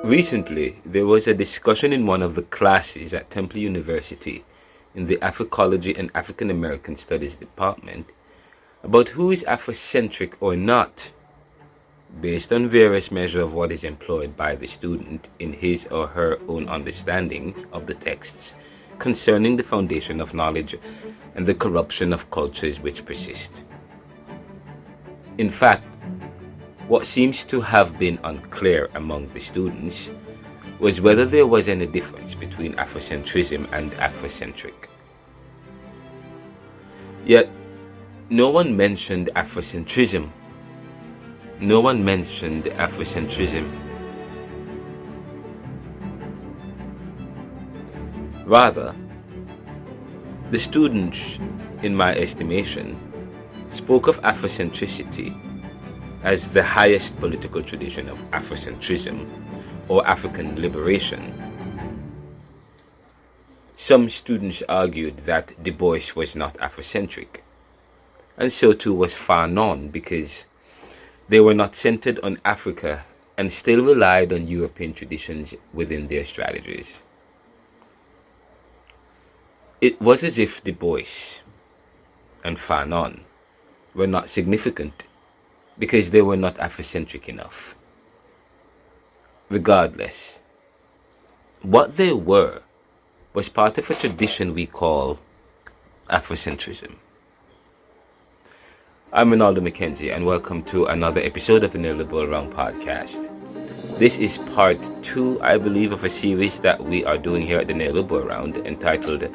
Recently, there was a discussion in one of the classes at Temple University in the Africology and African American Studies department about who is Afrocentric or not, based on various measures of what is employed by the student in his or her own understanding of the texts concerning the foundation of knowledge and the corruption of cultures which persist. In fact, what seems to have been unclear among the students was whether there was any difference between Afrocentrism and Afrocentric. Yet, no one mentioned Afrocentrism. No one mentioned Afrocentrism. Rather, the students, in my estimation, spoke of Afrocentricity as the highest political tradition of Afrocentrism or African liberation. Some students argued that Dubois was not Afrocentric, and so too was Fanon, because they were not centered on Africa and still relied on European traditions within their strategies. It was as if Dubois and Fanon were not significant because they were not Afrocentric enough. Regardless, what they were was part of a tradition we call Afrocentrism. I'm Renaldo, McKenzie, and welcome to another episode of the Neoliberal Round podcast. This is part 2, I believe, of a series that we are doing here at the Neoliberal Round entitled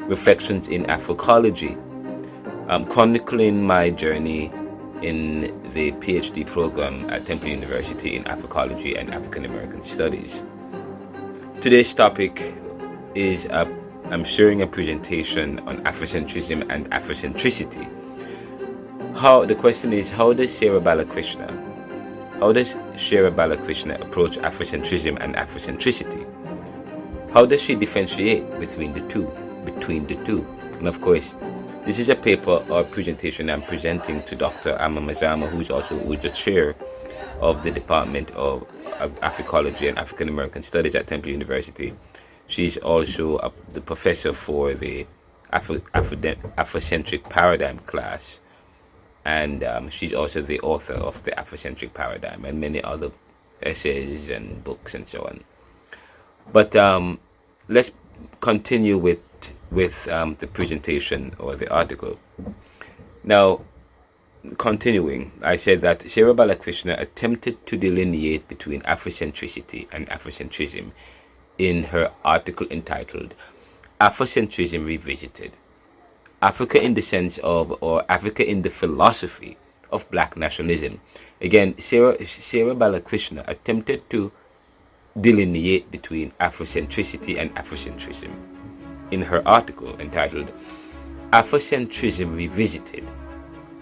Reflections in Africology, chronicling my journey in the PhD program at Temple University in Africology and African American Studies. Today's topic is I'm sharing a presentation on Afrocentrism and Afrocentricity. The question is, how does Sara Balakrishnan approach Afrocentrism and Afrocentricity? How does she differentiate between the two? And of course, this is a paper or presentation I'm presenting to Dr. Mazama, who's the chair of the Department of Africology and African American Studies at Temple University. She's also the professor for the Afrocentric paradigm class, and she's also the author of the Afrocentric paradigm and many other essays and books and so on. But let's continue with the presentation or the article. Now, continuing, I said that Sara Balakrishnan attempted to delineate between Afrocentricity and Afrocentrism in her article entitled Afrocentrism Revisited, Africa in the sense of, or Africa in the philosophy of Black nationalism. Again, Sara Balakrishnan attempted to delineate between Afrocentricity and Afrocentrism in her article entitled Afrocentrism Revisited,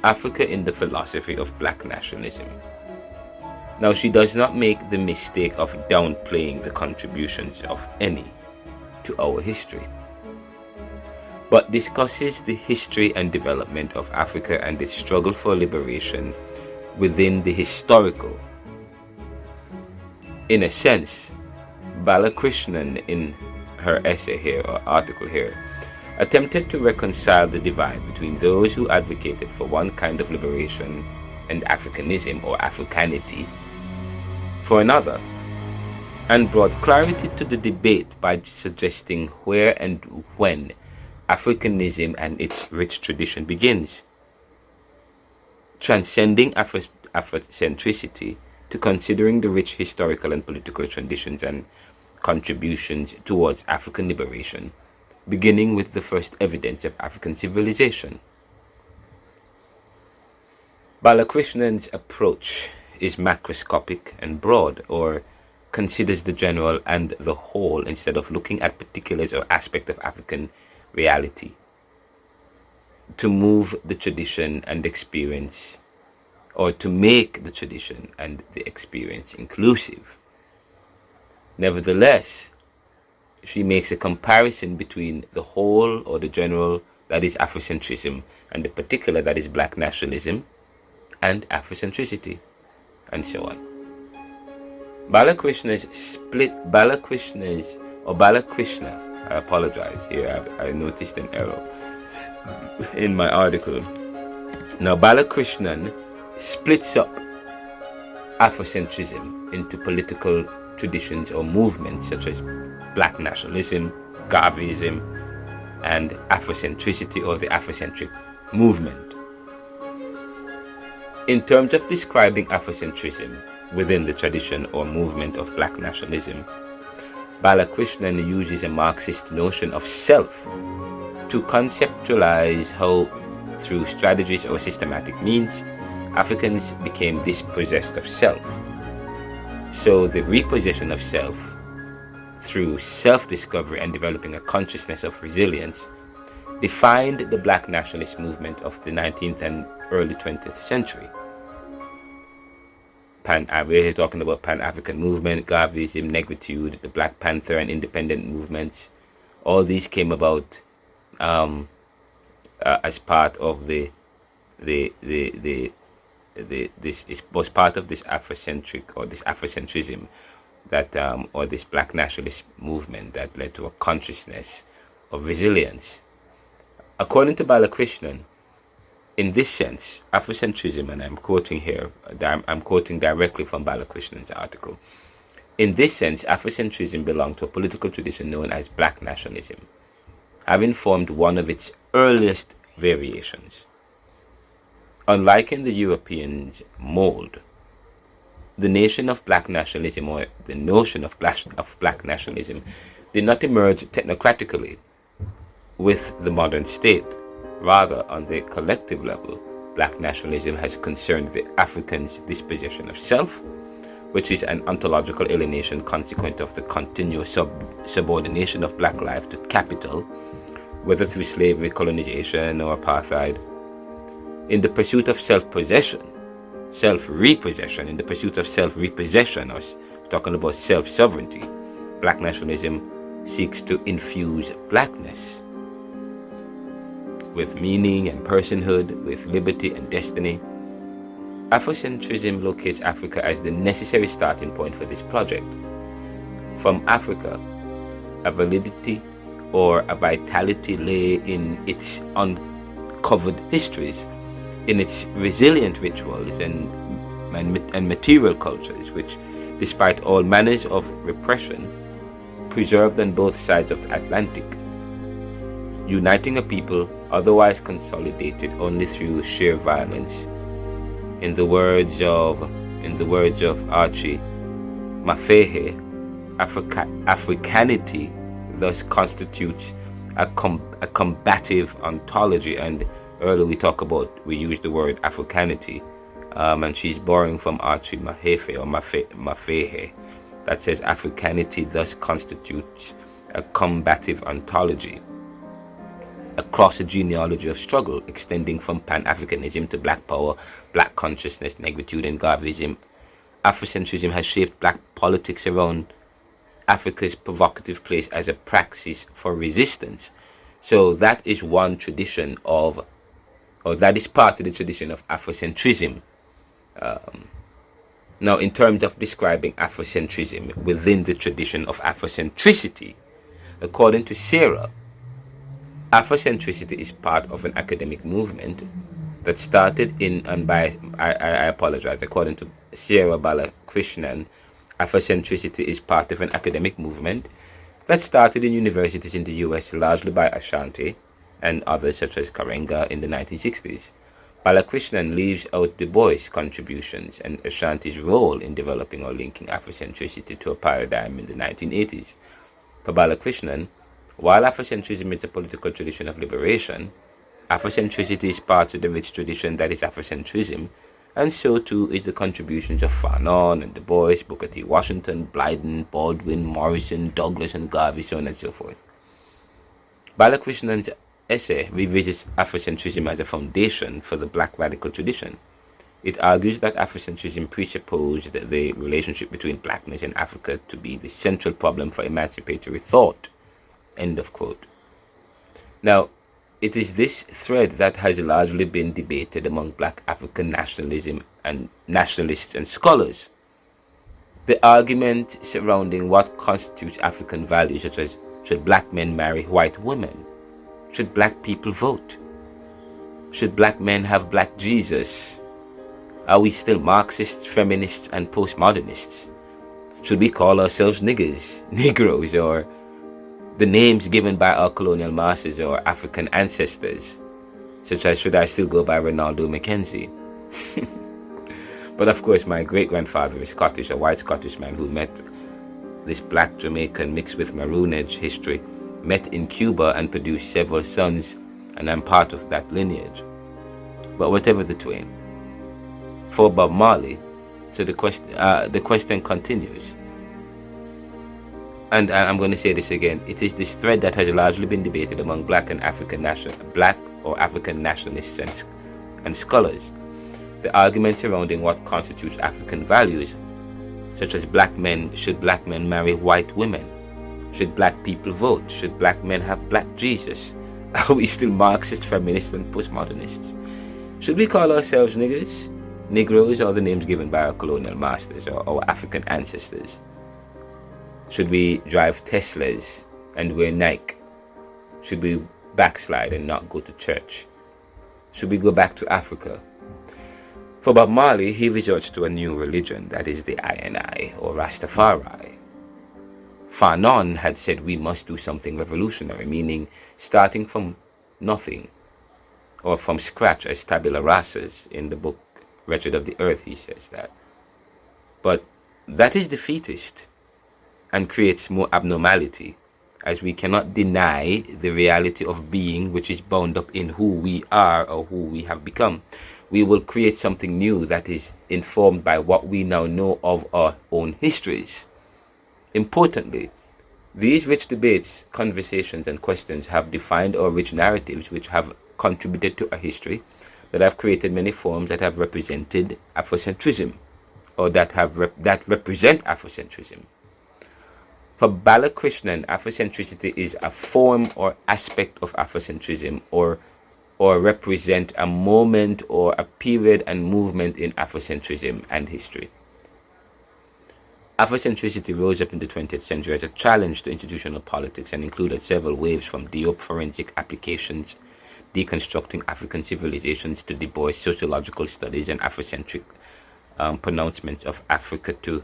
Africa in the Philosophy of Black Nationalism. Now, she does not make the mistake of downplaying the contributions of any to our history, but discusses the history and development of Africa and its struggle for liberation within the historical. In a sense, Balakrishnan, in her essay here or article here, attempted to reconcile the divide between those who advocated for one kind of liberation and Africanism or Africanity for another, and brought clarity to the debate by suggesting where and when Africanism and its rich tradition begins, transcending Afrocentricity to considering the rich historical and political traditions and contributions towards African liberation, beginning with the first evidence of African civilization. Balakrishnan's approach is macroscopic and broad, or considers the general and the whole instead of looking at particulars or aspect of African reality, to move the tradition and experience, or to make the tradition and the experience inclusive. Nevertheless, she makes a comparison between the whole or the general, that is Afrocentrism, and the particular, that is Black nationalism, and Afrocentricity, and so on. Balakrishna, I apologize here, I noticed an error in my article. Now, Balakrishnan splits up Afrocentrism into political traditions or movements such as black nationalism, Garveyism, and Afrocentricity or the Afrocentric movement. In terms of describing Afrocentrism within the tradition or movement of black nationalism, Balakrishnan uses a Marxist notion of self to conceptualize how, through strategies or systematic means, Africans became dispossessed of self. So the repossession of self through self-discovery and developing a consciousness of resilience defined the black nationalist movement of the 19th and early 20th century. We're talking about Pan-African movement, Garveyism, Negritude, the Black Panther and independent movements. All these came about as part of this was part of this Afrocentric or this Afrocentrism that or this black nationalist movement that led to a consciousness of resilience. According to Balakrishnan, in this sense, Afrocentrism, and I'm quoting here, I'm quoting directly from Balakrishnan's article. In this sense, Afrocentrism belonged to a political tradition known as black nationalism, having formed one of its earliest variations. Unlike in the Europeans' mold, the nation of black nationalism, or the notion of black nationalism, did not emerge technocratically with the modern state. Rather, on the collective level, black nationalism has concerned the African's dispossession of self, which is an ontological alienation consequent of the continuous subordination of black life to capital, whether through slavery, colonization, or apartheid. In the pursuit of self-repossession, or talking about self-sovereignty, black nationalism seeks to infuse blackness with meaning and personhood, with liberty and destiny. Afrocentrism locates Africa as the necessary starting point for this project. From Africa, a validity or a vitality lay in its uncovered histories, in its resilient rituals and material cultures, which, despite all manners of repression, preserved on both sides of the Atlantic, uniting a people otherwise consolidated only through sheer violence. In the words of Archie Mafehe, Africanity thus constitutes a combative ontology, and earlier we used the word Africanity, and she's borrowing from Archie Mafehe, that says Africanity thus constitutes a combative ontology across a genealogy of struggle extending from Pan-Africanism to Black Power, Black Consciousness, Negritude, and Garveyism. Afrocentrism has shaped Black politics around Africa's provocative place as a praxis for resistance. So that is one tradition of, or that is part of the tradition of Afrocentrism. Now, in terms of describing Afrocentrism within the tradition of Afrocentricity, according to Sara, Afrocentricity is part of an academic movement that started in, and by, I apologize, according to Sara Balakrishnan, Afrocentricity is part of an academic movement that started in universities in the US, largely by Ashanti and others such as Karenga in the 1960s. Balakrishnan leaves out Dubois' contributions and Ashanti's role in developing or linking Afrocentricity to a paradigm in the 1980s. For Balakrishnan, while Afrocentrism is a political tradition of liberation, Afrocentricity is part of the rich tradition that is Afrocentrism, and so too is the contributions of Fanon and Dubois, Booker T. Washington, Blyden, Baldwin, Morrison, Douglas, and Garvey, so on and so forth. Balakrishnan's essay revisits Afrocentrism as a foundation for the Black radical tradition. It argues that Afrocentrism presupposed the relationship between blackness and Africa to be the central problem for emancipatory thought. End of quote. Now, it is this thread that has largely been debated among Black African nationalism and nationalists and scholars. The argument surrounding what constitutes African values, such as should black men marry white women? Should black people vote? Should black men have black Jesus? Are we still Marxists, feminists, and postmodernists? Should we call ourselves niggers, Negroes, or the names given by our colonial masters or African ancestors, such as should I still go by Renaldo, McKenzie? But of course, my great-grandfather is Scottish, a white Scottish man who met this black Jamaican mixed with Maroonage history, met in Cuba and produced several sons, and I'm part of that lineage. But whatever the twain, for Bob Marley, so the question continues. And I'm going to say this again. It is this thread that has largely been debated among black or African nationalists and scholars. The argument surrounding what constitutes African values, such as should black men marry white women? Should black people vote? Should black men have black Jesus? Are we still Marxist, feminists, and postmodernists? Should we call ourselves niggers, Negroes, or the names given by our colonial masters or our African ancestors? Should we drive Teslas and wear Nike? Should we backslide and not go to church? Should we go back to Africa? For Bob Marley, he resorts to a new religion, that is the I or Rastafari. Fanon had said we must do something revolutionary, meaning starting from nothing or from scratch as tabula rasas in the book Wretched of the Earth, he says that. But that is defeatist and creates more abnormality, as we cannot deny the reality of being which is bound up in who we are or who we have become. We will create something new that is informed by what we now know of our own histories. Importantly, these rich debates, conversations, and questions have defined our rich narratives which have contributed to a history that have created many forms that have represented Afrocentrism or that represent Afrocentrism. For Balakrishnan, Afrocentricity is a form or aspect of Afrocentrism or represent a moment or a period and movement in Afrocentrism and history. Afrocentricity rose up in the 20th century as a challenge to institutional politics and included several waves from Diop forensic applications, deconstructing African civilizations, to Dubois sociological studies and Afrocentric pronouncements of Africa, to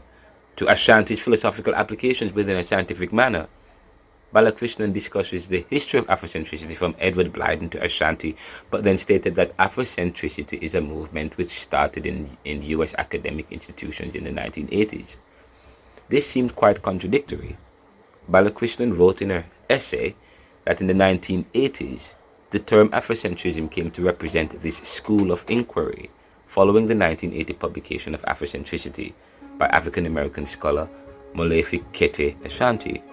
Ashanti's philosophical applications within a scientific manner. Balakrishnan discusses the history of Afrocentricity from Edward Blyden to Ashanti, but then stated that Afrocentricity is a movement which started in U.S. academic institutions in the 1980s. This seemed quite contradictory. Balakrishnan wrote in her essay that in the 1980s, the term Afrocentrism came to represent this school of inquiry, following the 1980 publication of Afrocentricity by African-American scholar Molefi Kete Ashanti.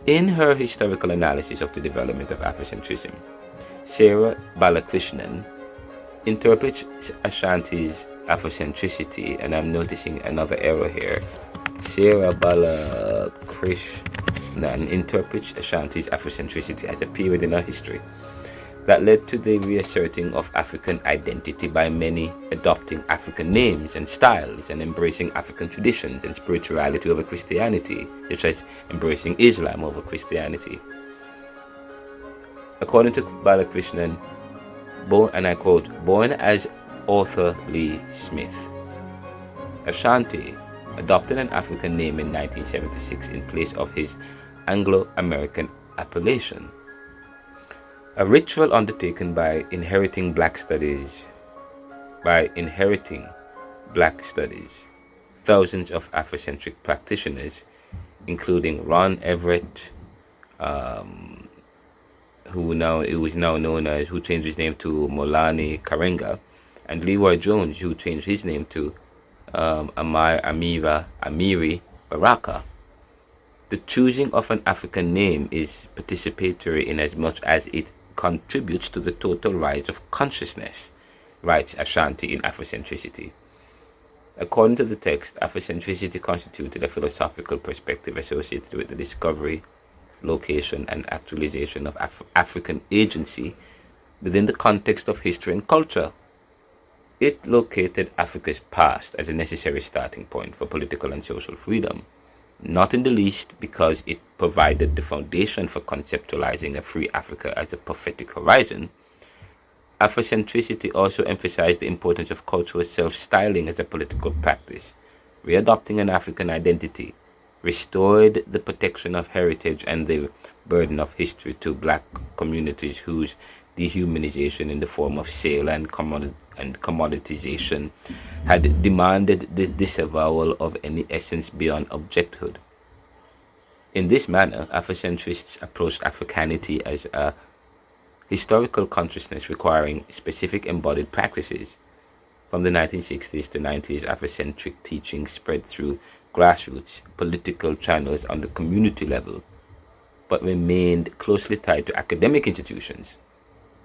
In her historical analysis of the development of Afrocentrism, Sara Balakrishnan interprets Ashanti's Afrocentricity, and I'm noticing another error here. Sara Balakrishnan interprets Ashanti's Afrocentricity as a period in our history that led to the reasserting of African identity by many adopting African names and styles and embracing African traditions and spirituality over Christianity, such as embracing Islam over Christianity. According to Balakrishnan, and I quote, born as Arthur Lee Smith, Ashanti adopted an African name in 1976 in place of his Anglo-American appellation. A ritual undertaken by inheriting black studies. Thousands of Afrocentric practitioners, including Ron Everett, who changed his name to Molani Karenga, and Leroy Jones, who changed his name to Amiri Baraka. The choosing of an African name is participatory in as much as it contributes to the total rise of consciousness, writes Ashanti in Afrocentricity. According to the text, Afrocentricity constituted a philosophical perspective associated with the discovery, location, and actualization of African agency within the context of history and culture. It located Africa's past as a necessary starting point for political and social freedom, not in the least because it provided the foundation for conceptualizing a free Africa as a prophetic horizon. Afrocentricity also emphasized the importance of cultural self-styling as a political practice, readopting an African identity, restored the protection of heritage and the burden of history to black communities whose dehumanization in the form of sale and commoditization had demanded the disavowal of any essence beyond objecthood. In this manner, Afrocentrists approached Africanity as a historical consciousness requiring specific embodied practices. From the 1960s to 90s, Afrocentric teaching spread through grassroots political channels on the community level, but remained closely tied to academic institutions.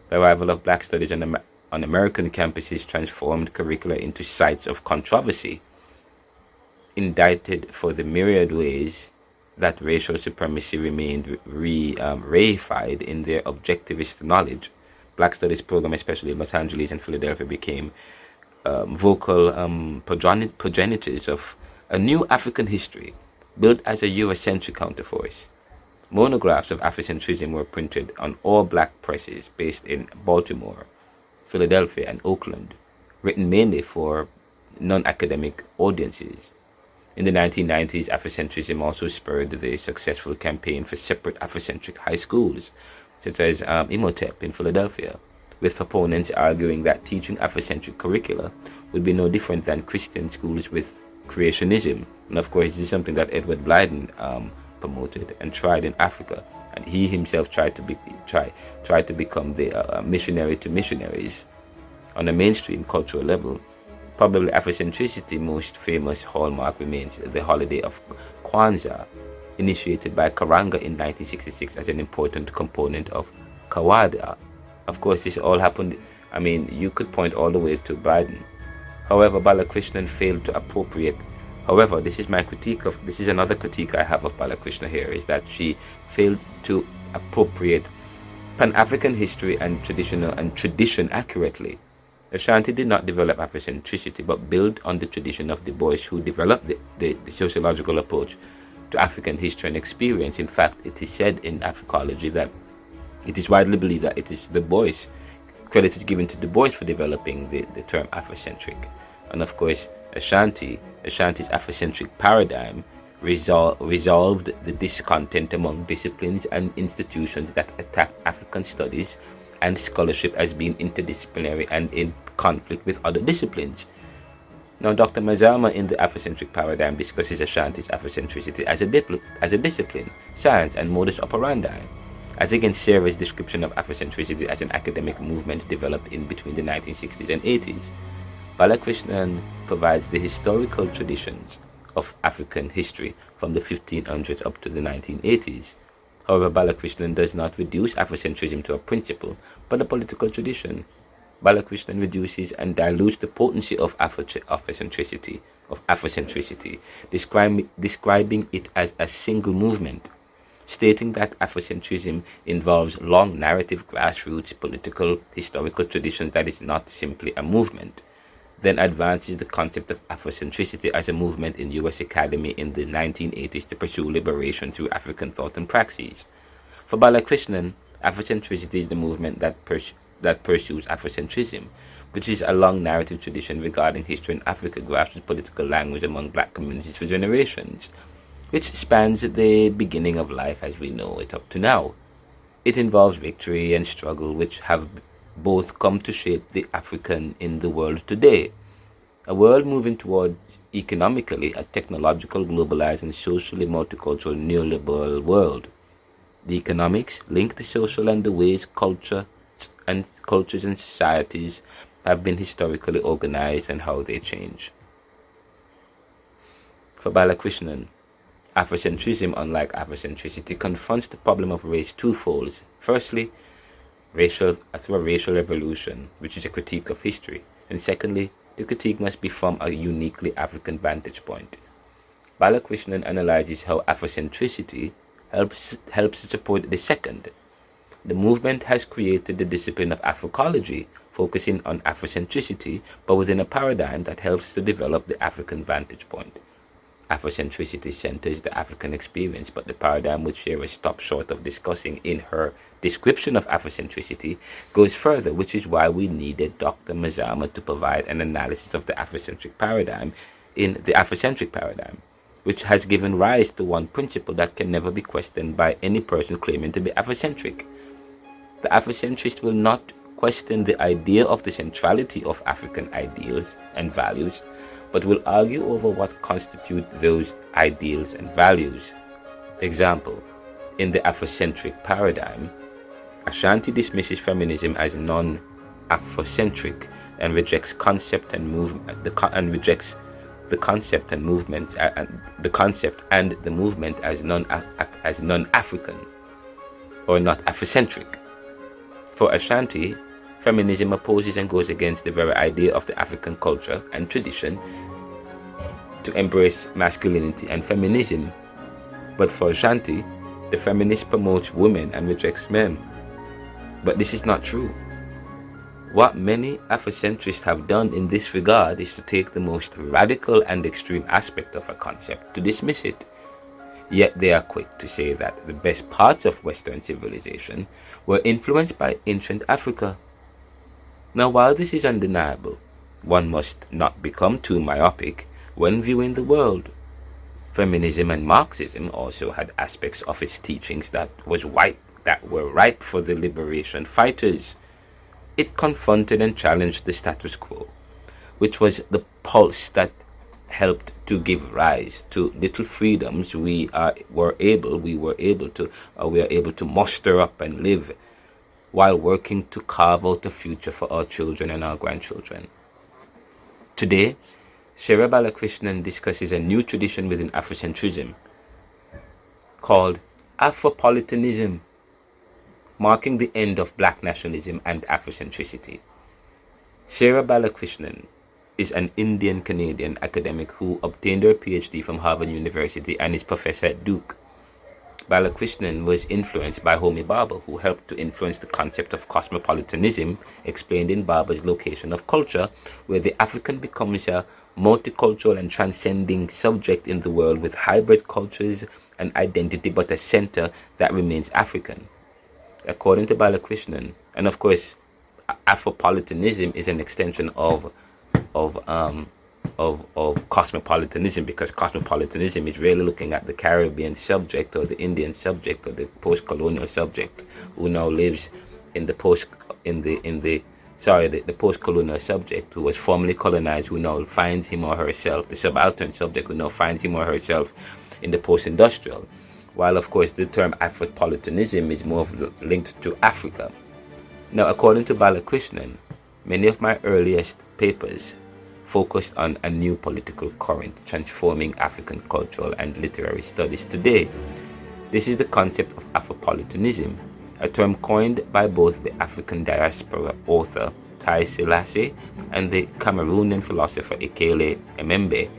The arrival of black studies on American campuses transformed curricula into sites of controversy, indicted for the myriad ways that racial supremacy remained reified in their objectivist knowledge. Black studies program, especially in Los Angeles and Philadelphia, became vocal progenitors of a new African history, built as a Eurocentric counterforce. Monographs of Afrocentrism were printed on all black presses based in Baltimore, Philadelphia, and Oakland, written mainly for non-academic audiences. In the 1990s, Afrocentrism also spurred the successful campaign for separate Afrocentric high schools, such as Imhotep in Philadelphia, with opponents arguing that teaching Afrocentric curricula would be no different than Christian schools with creationism. And of course, this is something that Edward Blyden promoted and tried in Africa, and he himself tried to become the missionary to missionaries on a mainstream cultural level. Probably Afrocentricity's most famous hallmark remains the holiday of Kwanzaa, initiated by Karanga in 1966 as an important component of Kawada. Of course, this all happened, you could point all the way to Biden. However, Balakrishnan failed to appropriate. However, this is another critique I have of Balakrishnan here, is that she failed to appropriate Pan-African history and tradition accurately. Ashanti did not develop Afrocentricity, but built on the tradition of Dubois, who developed the sociological approach to African history and experience. In fact, it is said in Africology that it is widely believed that it is Dubois. Credit is given to Dubois for developing the term Afrocentric. And of course, Ashanti's Afrocentric paradigm resolved the discontent among disciplines and institutions that attacked African studies and scholarship as being interdisciplinary and in conflict with other disciplines. Now, Dr. Mazama in the Afrocentric paradigm discusses Ashanti's Afrocentricity as a discipline, science, and modus operandi, as against Sara's description of Afrocentricity as an academic movement developed in between the 1960s and 80s. Balakrishnan provides the historical traditions of African history from the 1500s up to the 1980s. However, Balakrishnan does not reduce Afrocentrism to a principle, but a political tradition. Balakrishnan reduces and dilutes the potency of Afrocentricity, describing it as a single movement, stating that Afrocentrism involves long narrative grassroots political historical traditions that is not simply a movement. Then advances the concept of Afrocentricity as a movement in U.S. Academy in the 1980s to pursue liberation through African thought and praxis. For Balakrishnan, Afrocentricity is the movement that pursues Afrocentrism, which is a long narrative tradition regarding history in Africa, grassroots political language among black communities for generations, which spans the beginning of life as we know it up to now. It involves victory and struggle, which have both come to shape the African in the world today. A world moving towards economically a technological, globalized, and socially multicultural neoliberal world. The economics link the social and the ways cultures and societies have been historically organized and how they change. For Balakrishnan, Afrocentrism, unlike Afrocentricity, confronts the problem of race twofold. Firstly, through a racial evolution, which is a critique of history, and secondly, the critique must be from a uniquely African vantage point. Balakrishnan analyzes how Afrocentricity helps to support the second, The movement has created the discipline of Africology, focusing on Afrocentricity, but within a paradigm that helps to develop the African vantage point. Afrocentricity centers the African experience, but the paradigm which Sara stopped short of discussing in her description of Afrocentricity goes further, which is why we needed Dr. Mazama to provide an analysis of the Afrocentric paradigm in the Afrocentric paradigm, which has given rise to one principle that can never be questioned by any person claiming to be Afrocentric. The Afrocentrist will not question the idea of the centrality of African ideals and values, but will argue over what constitute those ideals and values. Example, in the Afrocentric paradigm, Ashanti dismisses feminism as non-Afrocentric and rejects concept and movement, rejects the concept and movement, the concept and the movement as non-African or not Afrocentric. For Ashanti, feminism opposes and goes against the very idea of the African culture and tradition to embrace masculinity and feminism. But for Ashanti, the feminist promotes women and rejects men. But this is not true. What many Afrocentrists have done in this regard is to take the most radical and extreme aspect of a concept to dismiss it. Yet they are quick to say that the best parts of Western civilization were influenced by ancient Africa. Now, while this is undeniable, one must not become too myopic when viewing the world. Feminism and Marxism also had aspects of its teachings that were ripe for the liberation fighters. It confronted and challenged the status quo, which was the pulse that helped to give rise to little freedoms we were able to muster up and live, while working to carve out a future for our children and our grandchildren. Today, Sara Balakrishnan discusses a new tradition within Afrocentrism called Afropolitanism, marking the end of black nationalism and Afrocentricity. Sara Balakrishnan is an Indian-Canadian academic who obtained her PhD from Harvard University and is professor at Duke. Balakrishnan was influenced by Homi Bhabha, who helped to influence the concept of cosmopolitanism explained in Bhabha's Location of Culture, where the African becomes a multicultural and transcending subject in the world with hybrid cultures and identity, but a center that remains African. According to Balakrishnan, and of course, Afropolitanism is an extension of cosmopolitanism, because cosmopolitanism is really looking at the Caribbean subject or the Indian subject or the post-colonial subject who now lives in the post-colonial subject who was formerly colonized, who now finds him or herself, the subaltern subject who now finds him or herself in the post-industrial, while of course the term Afropolitanism is more linked to Africa. Now, according to Balakrishnan, many of my earliest papers focused on a new political current transforming African cultural and literary studies today. This is the concept of Afropolitanism, a term coined by both the African diaspora author Tai Selassie and the Cameroonian philosopher Ekele Emembe.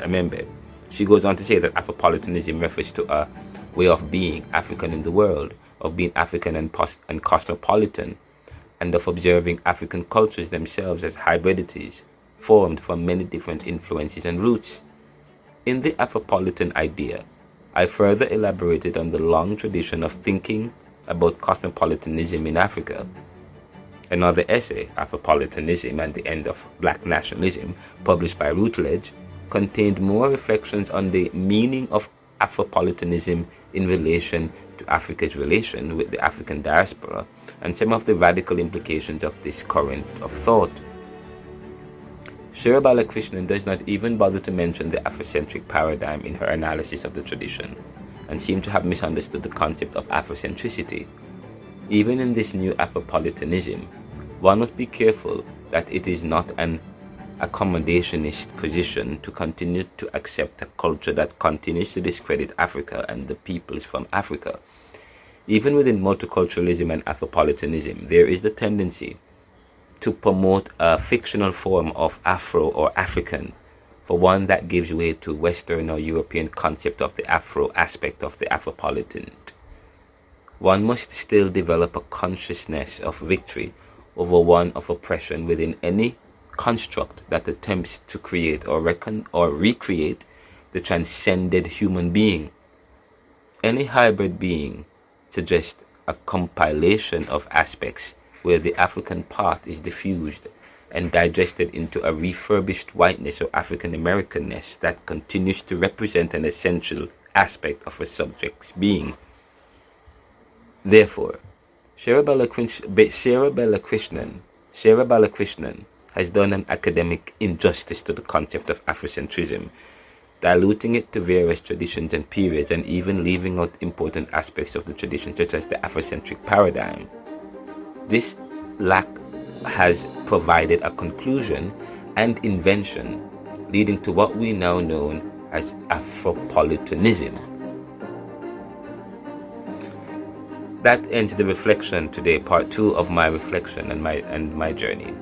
Emembe. She goes on to say that Afropolitanism refers to a way of being African in the world, of being African and cosmopolitan, and of observing African cultures themselves as hybridities formed from many different influences and roots. In the Afropolitan idea, I further elaborated on the long tradition of thinking about cosmopolitanism in Africa. Another essay, Afropolitanism and the End of Black Nationalism, published by Routledge, contained more reflections on the meaning of Afropolitanism in relation to Africa's relation with the African diaspora and some of the radical implications of this current of thought. Sara Balakrishnan does not even bother to mention the Afrocentric paradigm in her analysis of the tradition, and seems to have misunderstood the concept of Afrocentricity. Even in this new Afropolitanism, one must be careful that it is not an accommodationist position to continue to accept a culture that continues to discredit Africa and the peoples from Africa. Even within multiculturalism and Afropolitanism, there is the tendency to promote a fictional form of Afro or African for one that gives way to Western or European concept of the Afro aspect of the Afropolitan. one must still develop a consciousness of victory over one of oppression within any construct that attempts to create or recreate the transcended human being. Any hybrid being suggests a compilation of aspects where the African part is diffused and digested into a refurbished whiteness or African Americanness that continues to represent an essential aspect of a subject's being. Therefore, Sara Balakrishnan has done an academic injustice to the concept of Afrocentrism, diluting it to various traditions and periods, and even leaving out important aspects of the tradition such as the Afrocentric paradigm. This lack has provided a conclusion and invention leading to what we now know as Afropolitanism. That ends the reflection today, part 2 of my reflection and my journey.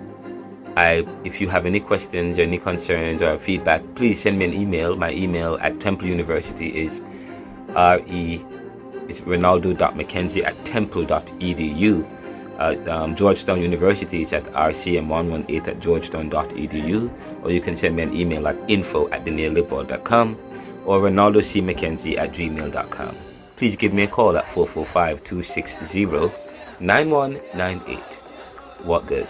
If you have any questions, any concerns, or feedback, please send me an email. My email at Temple University is renaldo.mckenzie@temple.edu. Georgetown University is at rcm118@georgetown.edu, or you can send me an email at info@theneoliberal.com or renaldocmckenzie@gmail.com. Please give me a call at 445-260-9198. What good?